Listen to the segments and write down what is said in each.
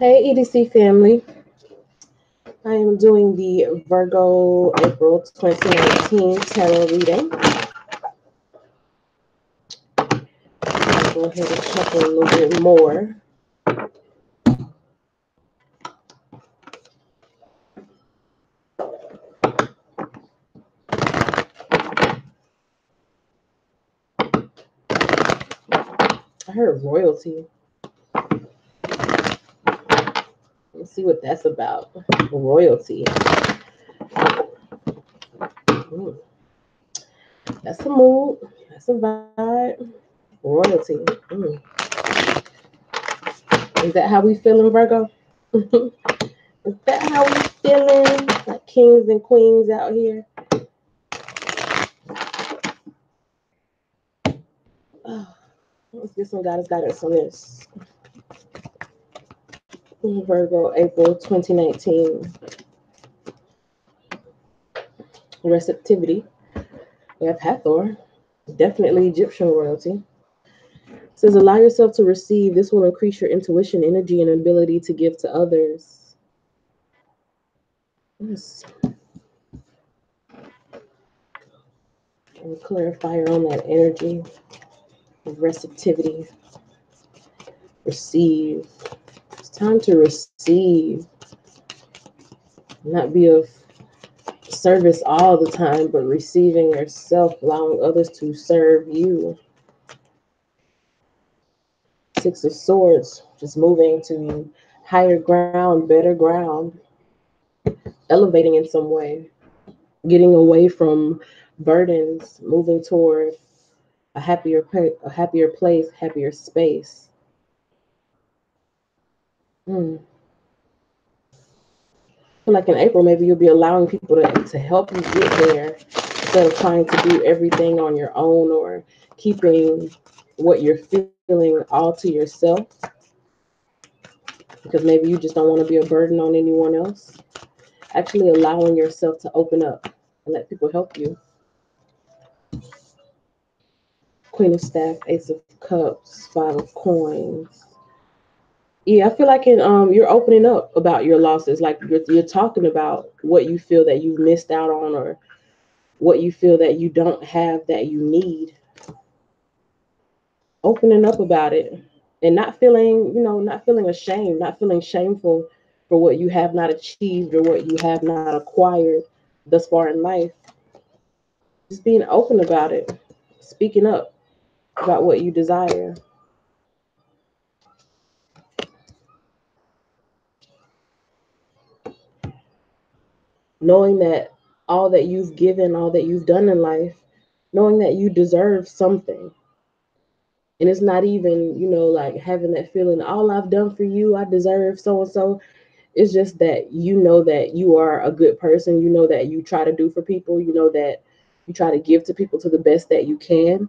Hey, EDC family. I am doing the Virgo April 2019 tarot reading. I'll go ahead and shuffle a little bit more. I heard royalty. Let's see what that's about. Royalty. Mm, that's a mood. That's a vibe. Royalty. Is that how we feeling, Virgo? Is that how we feeling? Like kings and queens out here? Oh, let's get some guidance on this. Virgo, April 2019. Receptivity. We have Hathor. Definitely Egyptian royalty. It says, allow yourself to receive. This will increase your intuition, energy, and ability to give to others. Yes. And clarifier on that energy of receptivity. Receive. It's time to receive. Not be of service all the time, but receiving yourself, allowing others to serve you. Six of Swords, just moving to higher ground, better ground, elevating in some way, getting away from burdens, moving toward a happier place, happier space. I feel like in April, maybe you'll be allowing people to help you get there instead of trying to do everything on your own or keeping what you're feeling all to yourself because maybe you just don't want to be a burden on anyone else. Actually allowing yourself to open up and let people help you. Queen of Staff, Ace of Cups, Five of Coins. Yeah, I feel like you're opening up about your losses. Like you're talking about what you feel that you missed out on, or what you feel that you don't have that you need. Opening up about it and not feeling ashamed, not feeling shameful for what you have not achieved or what you have not acquired thus far in life. Just being open about it, speaking up about what you desire. Knowing that all that you've given, all that you've done in life, knowing that you deserve something. And it's not even, like having that feeling, all I've done for you, I deserve so and so. It's just that you know that you are a good person. You know that you try to do for people. You know that you try to give to people to the best that you can.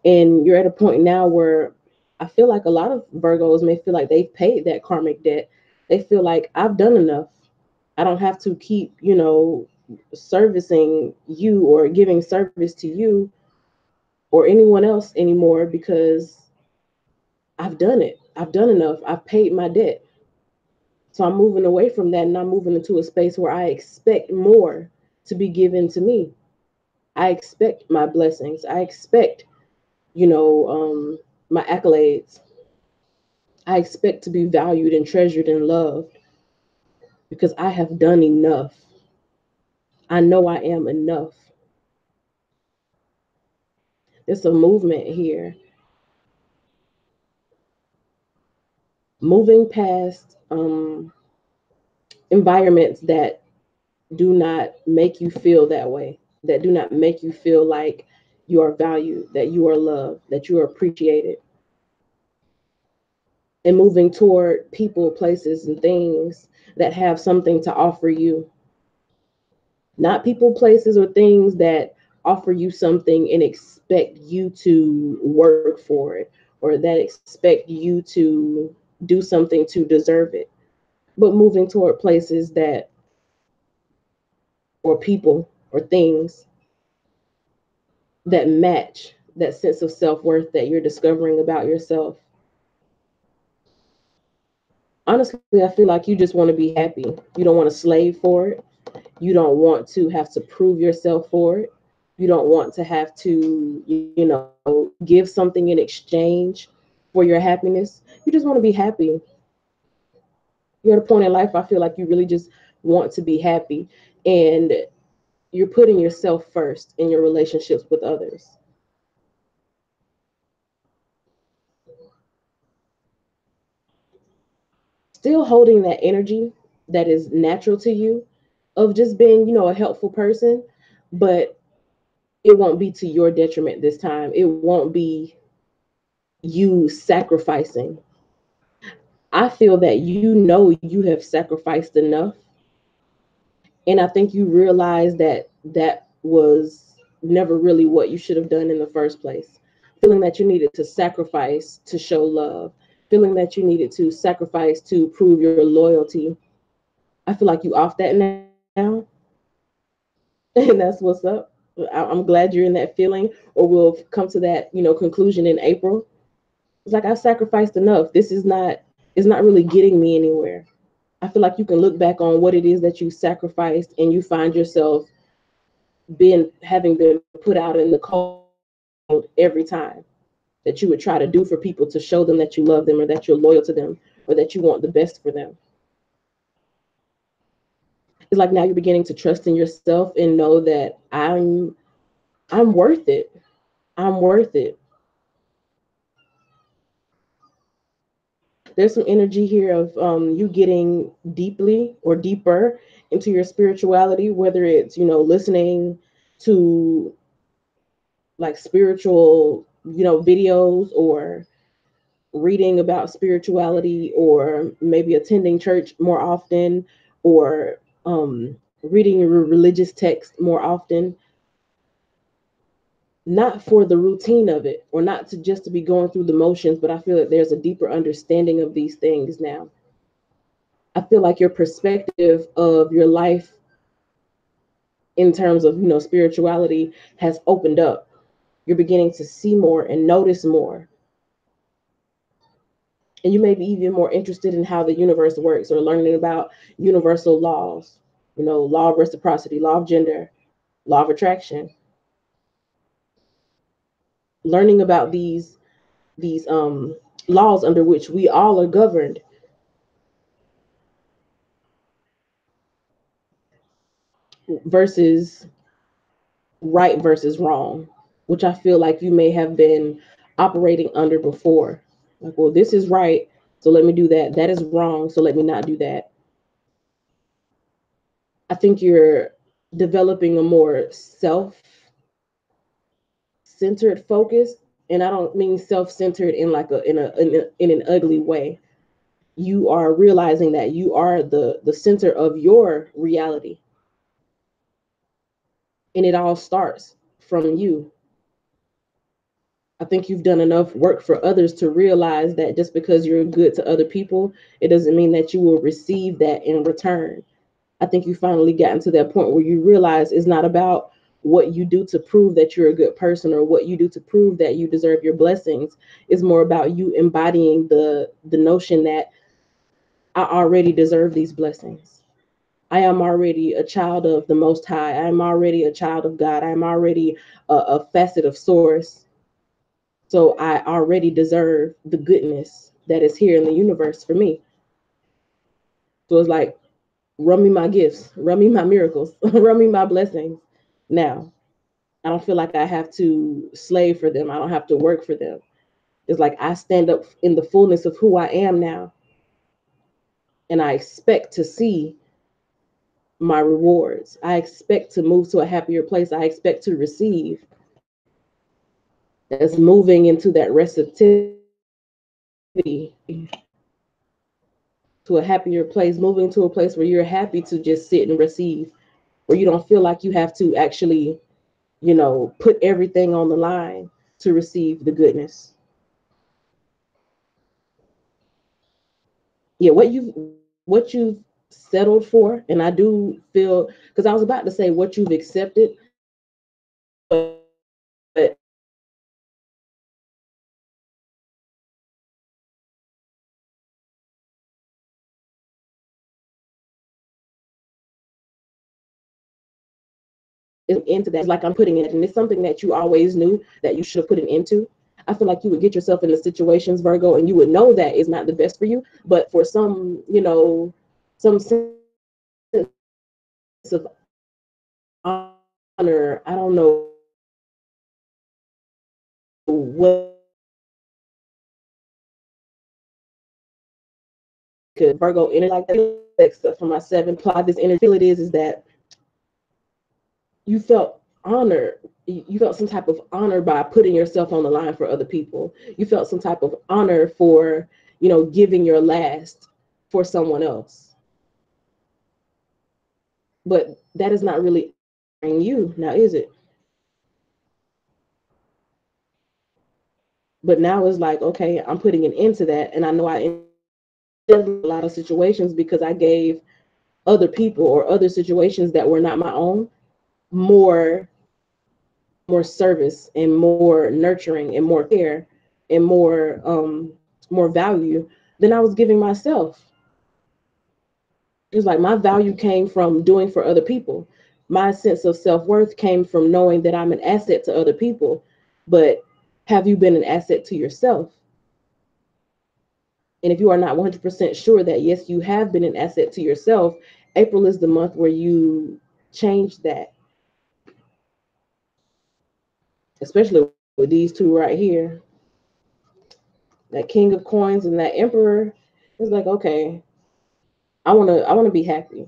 And you're at a point now where I feel like a lot of Virgos may feel like they've paid that karmic debt. They feel like I've done enough. I don't have to keep, servicing you or giving service to you or anyone else anymore because I've done it. I've done enough. I've paid my debt. So I'm moving away from that and I'm moving into a space where I expect more to be given to me. I expect my blessings. I expect, you know, um, my accolades. I expect to be valued and treasured and loved because I have done enough. I know I am enough. There's a movement here, moving past environments that do not make you feel that way, that do not make you feel like you are valued, that you are loved, that you are appreciated, and moving toward people, places, and things that have something to offer you. Not people, places, or things that offer you something and expect you to work for it or that expect you to do something to deserve it, but moving toward places that, or people, or things that match that sense of self worth that you're discovering about yourself. Honestly, I feel like you just want to be happy. You don't want to slave for it. You don't want to have to prove yourself for it. You don't want to have to, give something in exchange for your happiness. You just want to be happy. You're at a point in life, I feel like you really just want to be happy. And you're putting yourself first in your relationships with others. Still holding that energy that is natural to you of just being, a helpful person, but it won't be to your detriment this time. It won't be you sacrificing. I feel that you have sacrificed enough. And I think you realize that that was never really what you should have done in the first place. Feeling that you needed to sacrifice to show love, feeling that you needed to sacrifice to prove your loyalty. I feel like you off that now. And that's what's up. I'm glad you're in that feeling, or we'll come to that, conclusion in April. It's like I sacrificed enough. This is not is not really getting me anywhere. I feel like you can look back on what it is that you sacrificed and you find yourself been having been put out in the cold every time that you would try to do for people to show them that you love them or that you're loyal to them or that you want the best for them. It's like now you're beginning to trust in yourself and know that I'm worth it. I'm worth it. There's some energy here of you getting deeply or deeper into your spirituality, whether it's, listening to like spiritual, videos, or reading about spirituality, or maybe attending church more often, or reading your religious text more often, not for the routine of it or not to just to be going through the motions, but I feel that there's a deeper understanding of these things now. I feel like your perspective of your life in terms of, spirituality has opened up. You're beginning to see more and notice more. And you may be even more interested in how the universe works or learning about universal laws, law of reciprocity, law of gender, law of attraction, learning about these laws under which we all are governed versus right versus wrong, which I feel like you may have been operating under before. Like, well, this is right, so let me do that. That is wrong, so let me not do that. I think you're developing a more self-centered focus, and I don't mean self-centered in like in an ugly way. You are realizing that you are the center of your reality, and it all starts from you. I think you've done enough work for others to realize that just because you're good to other people, it doesn't mean that you will receive that in return. I think you finally gotten to that point where you realize it's not about what you do to prove that you're a good person or what you do to prove that you deserve your blessings. It's more about you embodying the notion that I already deserve these blessings. I am already a child of the Most High. I am already a child of God. I am already a facet of Source. So I already deserve the goodness that is here in the universe for me. So it's like, run me my gifts, run me my miracles, run me my blessings now. I don't feel like I have to slave for them. I don't have to work for them. It's like I stand up in the fullness of who I am now. And I expect to see my rewards. I expect to move to a happier place. I expect to receive. That's moving into that receptivity to a happier place, moving to a place where you're happy to just sit and receive, where you don't feel like you have to actually, put everything on the line to receive the goodness. Yeah, what you've settled for, and I do feel, because I was about to say what you've accepted, but into that. It's like I'm putting it, and it's something that you always knew that you should have put an end to. I feel like you would get yourself into situations, Virgo, and you would know that is not the best for you. But for some, some sense of honor, I don't know what could Virgo energy like that. Except for my seven plot, this energy feel it is that you felt honor. You felt some type of honor by putting yourself on the line for other people. You felt some type of honor for, giving your last for someone else. But that is not really honoring you now, is it? But now it's like, okay, I'm putting an end to that, and I know I ended a lot of situations because I gave other people or other situations that were not my own more more service and more nurturing and more care and more value than I was giving myself. It's like my value came from doing for other people. My sense of self-worth came from knowing that I'm an asset to other people. But have you been an asset to yourself? And if you are not 100% sure that yes, you have been an asset to yourself, April is the month where you change that, especially with these two right here, that King of Coins and that Emperor. It's like, okay, I want to be happy.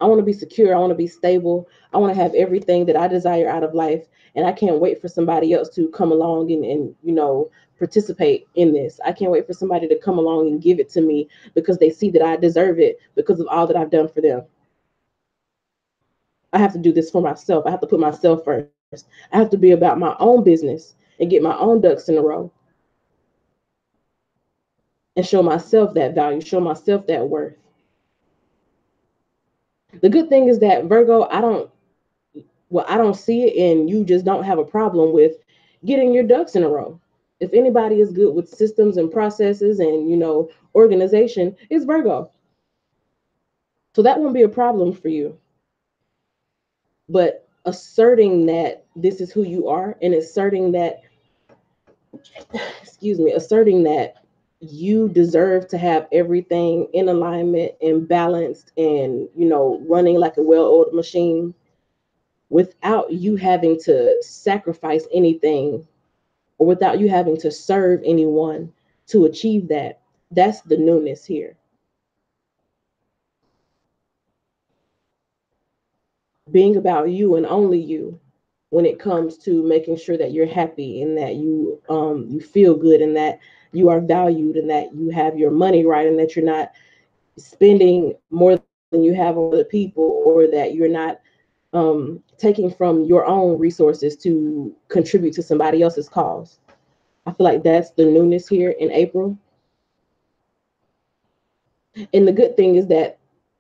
I want to be secure. I want to be stable. I want to have everything that I desire out of life. And I can't wait for somebody else to come along and participate in this. I can't wait for somebody to come along and give it to me because they see that I deserve it because of all that I've done for them. I have to do this for myself. I have to put myself first. I have to be about my own business and get my own ducks in a row and show myself that value, show myself that worth. The good thing is that Virgo, I don't see it, and you just don't have a problem with getting your ducks in a row. If anybody is good with systems and processes and organization, it's Virgo. So that won't be a problem for you. But asserting that this is who you are and asserting that, excuse me, asserting that you deserve to have everything in alignment and balanced and running like a well-oiled machine without you having to sacrifice anything or without you having to serve anyone to achieve that. That's the newness here. Being about you and only you when it comes to making sure that you're happy and that you feel good and that you are valued and that you have your money right and that you're not spending more than you have on other people or that you're not taking from your own resources to contribute to somebody else's cause. I feel like that's the newness here in April. And the good thing is that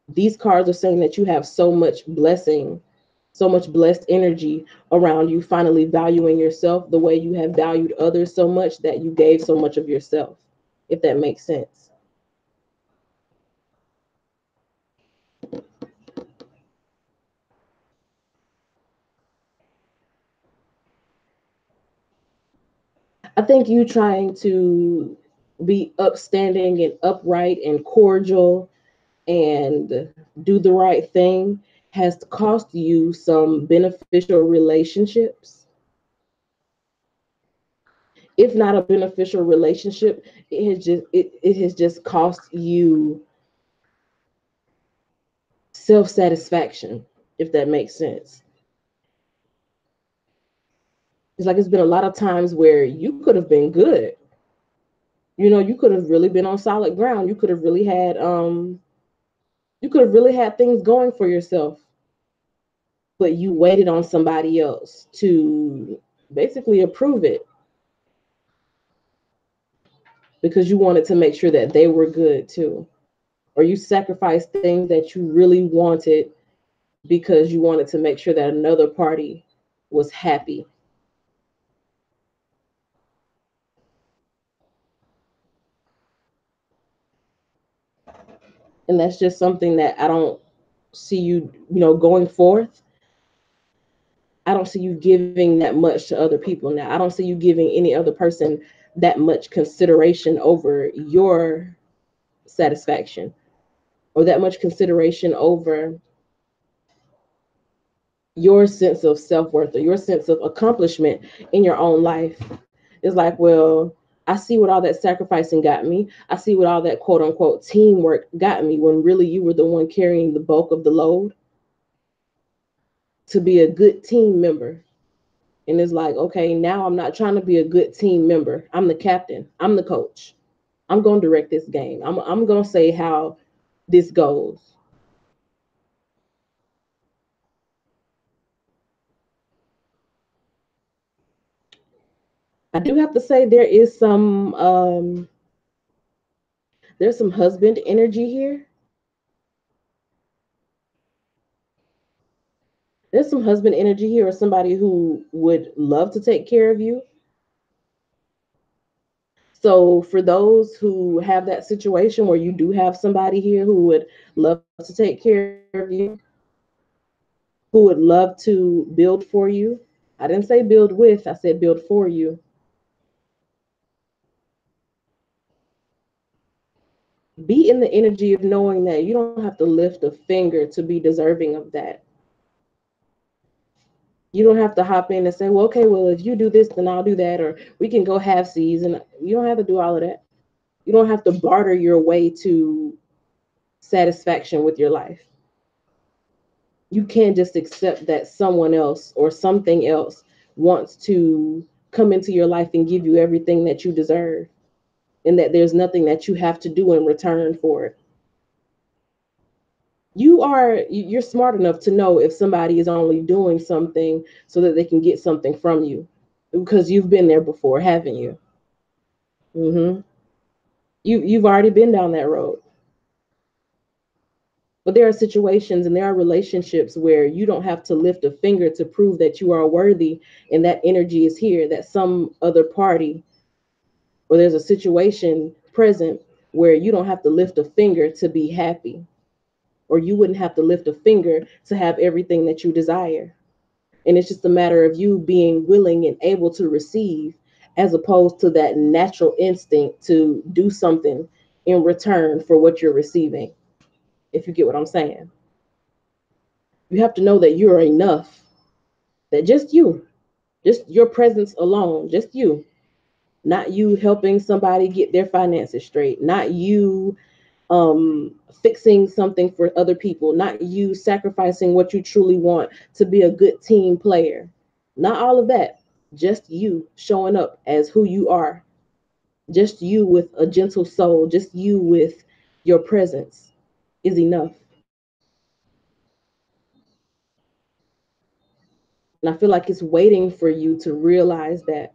these cards are saying that you have so much blessing, so much blessed energy around you, finally valuing yourself the way you have valued others so much that you gave so much of yourself, if that makes sense. I think you trying to be upstanding and upright and cordial and do the right thing has cost you some beneficial relationships. If not a beneficial relationship, it has just cost you self-satisfaction, if that makes sense. It's like it's been a lot of times where you could have been good. You could have really been on solid ground. You could have really had things going for yourself, but you waited on somebody else to basically approve it because you wanted to make sure that they were good too. Or you sacrificed things that you really wanted because you wanted to make sure that another party was happy. And that's just something that I don't see you, going forth. I don't see you giving that much to other people now. I don't see you giving any other person that much consideration over your satisfaction, or that much consideration over your sense of self-worth or your sense of accomplishment in your own life. It's like, well, I see what all that sacrificing got me. I see what all that quote unquote teamwork got me, when really you were the one carrying the bulk of the load to be a good team member. And it's like, okay, now I'm not trying to be a good team member. I'm the captain. I'm the coach. I'm going to direct this game. I'm going to say how this goes. I do have to say there's some husband energy here. There's some husband energy here, or somebody who would love to take care of you. So for those who have that situation where you do have somebody here who would love to take care of you, who would love to build for you. I didn't say build with, I said build for you. Be in the energy of knowing that you don't have to lift a finger to be deserving of that. You don't have to hop in and say, well, okay, well, if you do this, then I'll do that, or we can go half seas. And you don't have to do all of that. You don't have to barter your way to satisfaction with your life. You can't just accept that someone else or something else wants to come into your life and give you everything that you deserve, and that there's nothing that you have to do in return for it. You're smart enough to know if somebody is only doing something so that they can get something from you, because you've been there before, haven't you? Mm-hmm. You've already been down that road. But there are situations and there are relationships where you don't have to lift a finger to prove that you are worthy, and that energy is here, that some other party, or there's a situation present where you don't have to lift a finger to be happy, or you wouldn't have to lift a finger to have everything that you desire. And it's just a matter of you being willing and able to receive, as opposed to that natural instinct to do something in return for what you're receiving, if you get what I'm saying. You have to know that you're enough, that just your presence alone, just you, not you helping somebody get their finances straight, not you fixing something for other people, not you sacrificing what you truly want to be a good team player, not all of that. Just you showing up as who you are, just you with a gentle soul, just you with your presence is enough. And I feel like it's waiting for you to realize that.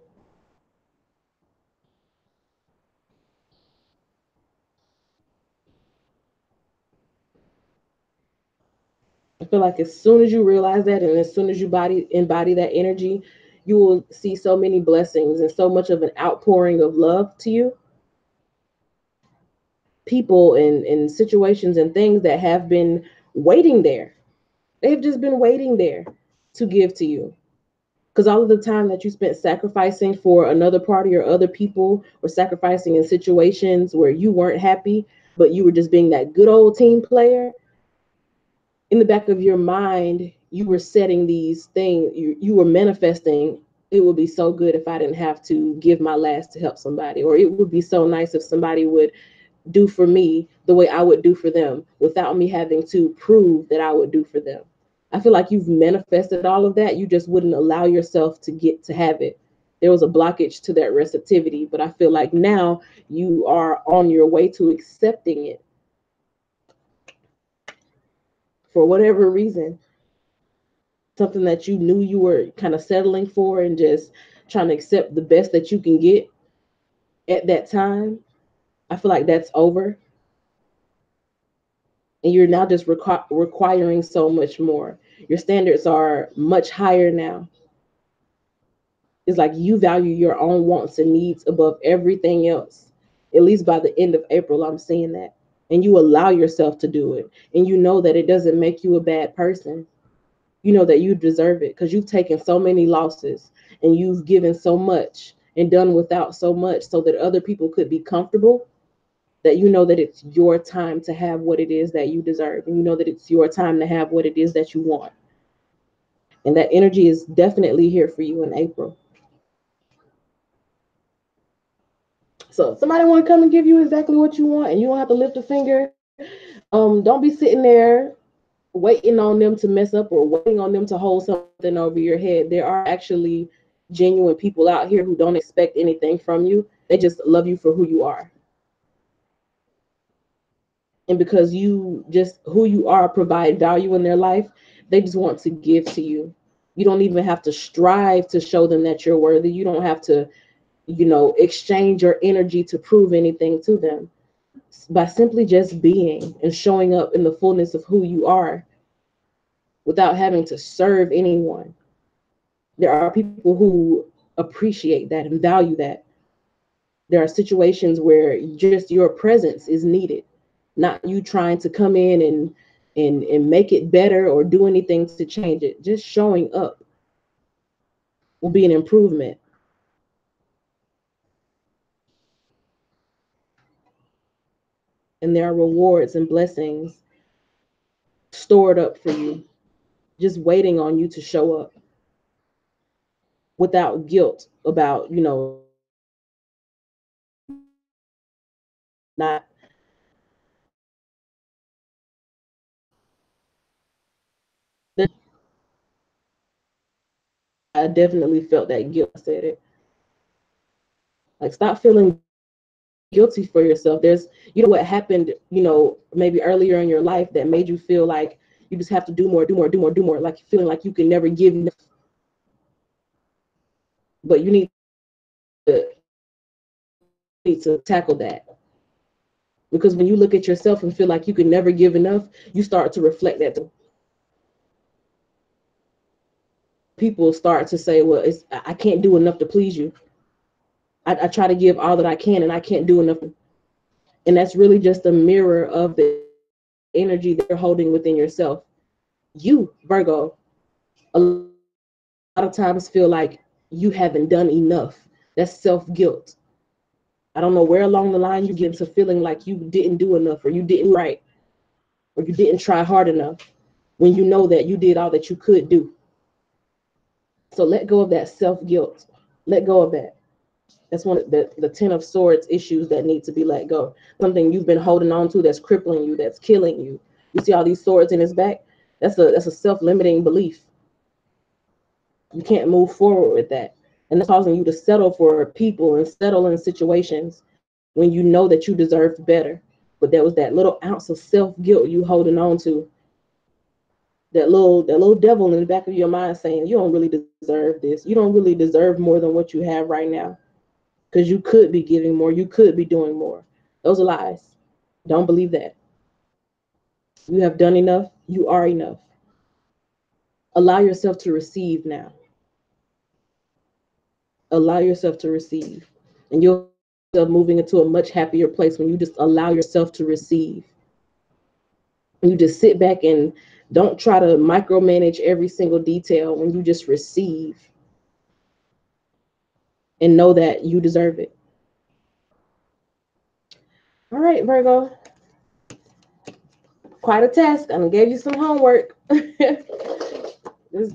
I feel like as soon as you realize that, and as soon as you embody that energy, you will see so many blessings and so much of an outpouring of love to you. People and situations and things that have been waiting there. They've just been waiting there to give to you. Because all of the time that you spent sacrificing for another party or other people, or sacrificing in situations where you weren't happy, but you were just being that good old team player, in the back of your mind, you were setting these things, you were manifesting. It would be so good if I didn't have to give my last to help somebody, or it would be so nice if somebody would do for me the way I would do for them without me having to prove that I would do for them. I feel like you've manifested all of that. You just wouldn't allow yourself to get to have it. There was a blockage to that receptivity, but I feel like now you are on your way to accepting it for whatever reason. Something that you knew you were kind of settling for and just trying to accept the best that you can get at that time. I feel like that's over. And you're now just requiring so much more. Your standards are much higher now. It's like you value your own wants and needs above everything else. At least by the end of April, I'm seeing that. And you allow yourself to do it. And you know that it doesn't make you a bad person. You know that you deserve it because you've taken so many losses and you've given so much and done without so much so that other people could be comfortable, that you know that it's your time to have what it is that you deserve, and you know that it's your time to have what it is that you want. And that energy is definitely here for you in April. So if somebody want to come and give you exactly what you want and you don't have to lift a finger, don't be sitting there waiting on them to mess up or waiting on them to hold something over your head. There are actually genuine people out here who don't expect anything from you. They just love you for who you are. And because you just who you are provide value in their life, they just want to give to you. You don't even have to strive to show them that you're worthy. You don't have to, exchange your energy to prove anything to them. By simply just being and showing up in the fullness of who you are without having to serve anyone. There are people who appreciate that and value that. There are situations where just your presence is needed, not you trying to come in and make it better or do anything to change it. Just showing up will be an improvement. And there are rewards and blessings stored up for you, just waiting on you to show up without guilt about, not. I definitely felt that guilt. I said it. Like, stop feeling guilty for yourself. There's, what happened, maybe earlier in your life that made you feel like you just have to do more, do more, do more, do more, like feeling like you can never give enough. But you to, need to tackle that. Because when you look at yourself and feel like you can never give enough, you start to reflect that. People start to say, well, I can't do enough to please you. I try to give all that I can and I can't do enough. And that's really just a mirror of the energy that you're holding within yourself. You, Virgo, a lot of times feel like you haven't done enough. That's self-guilt. I don't know where along the line you get into feeling like you didn't do enough or you didn't right or you didn't try hard enough when you know that you did all that you could do. So let go of that self-guilt. Let go of that. That's one of the Ten of Swords issues that need to be let go. Something you've been holding on to that's crippling you, that's killing you. You see all these swords in his back? That's a self-limiting belief. You can't move forward with that. And that's causing you to settle for people and settle in situations when you know that you deserved better. But there was that little ounce of self-guilt you holding on to. That little devil in the back of your mind saying, you don't really deserve this. You don't really deserve more than what you have right now. Because you could be giving more, you could be doing more. Those are lies. Don't believe that. You have done enough, you are enough. Allow yourself to receive now. Allow yourself to receive. And you'll moving into a much happier place when you just allow yourself to receive. And you just sit back and don't try to micromanage every single detail when you just receive and know that you deserve it. All right, Virgo. Quite a task. I gave you some homework.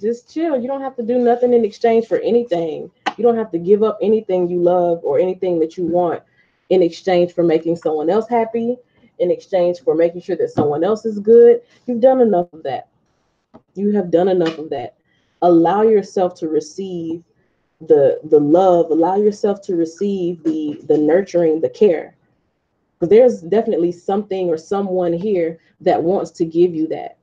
Just chill. You don't have to do nothing in exchange for anything. You don't have to give up anything you love or anything that you want in exchange for making someone else happy, in exchange for making sure that someone else is good. You've done enough of that. You have done enough of that. Allow yourself to receive the love. Allow yourself to receive the nurturing, the care. Because there's definitely something or someone here that wants to give you that.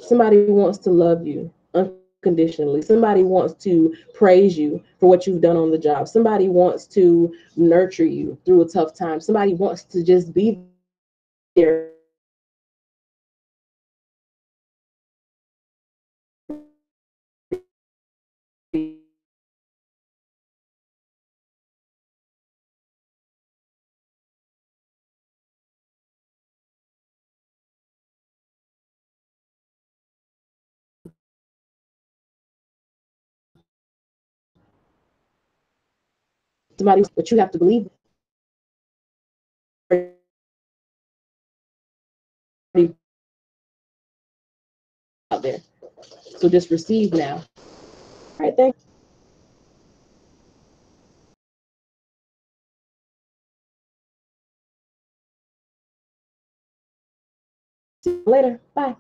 Somebody wants to love you unconditionally. Somebody wants to praise you for what you've done on the job. Somebody wants to nurture you through a tough time. Somebody wants to just be there. somebody, but you have to believe out there. So just receive now. All right, thanks. See you later. Bye.